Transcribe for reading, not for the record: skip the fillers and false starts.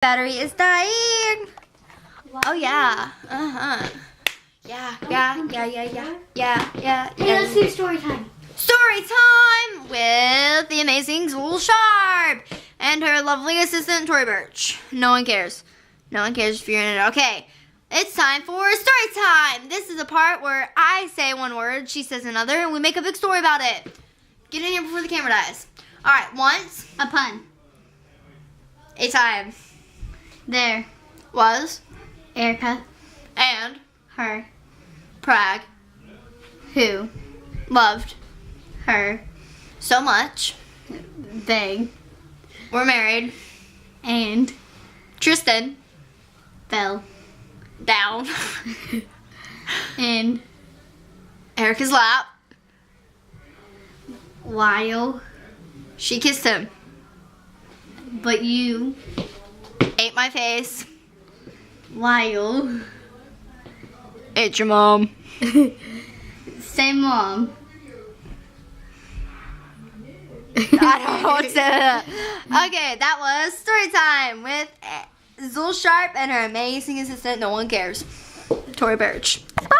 Battery is dying. Oh yeah. Yeah. Hey, let's do story time. Story time with the amazing Zool Sharp and her lovely assistant Tori Birch. No one cares. No one cares if you're in it. Okay, it's time for story time. This is a part where I say one word, she says another, and we make a big story about it. Get in here before the camera dies. All right, once A pun. a time There. was Erica. and Her. Prague Who. loved Her. so much. They. We're married. And. Tristan Fell. down In. Erica's lap. While. She kissed him. But you. Ate my face. While. Ate your mom. Same mom. I don't know what to say. Okay, that was story time with Zool Sharp and her amazing assistant, no one cares, Tori Birch. Bye.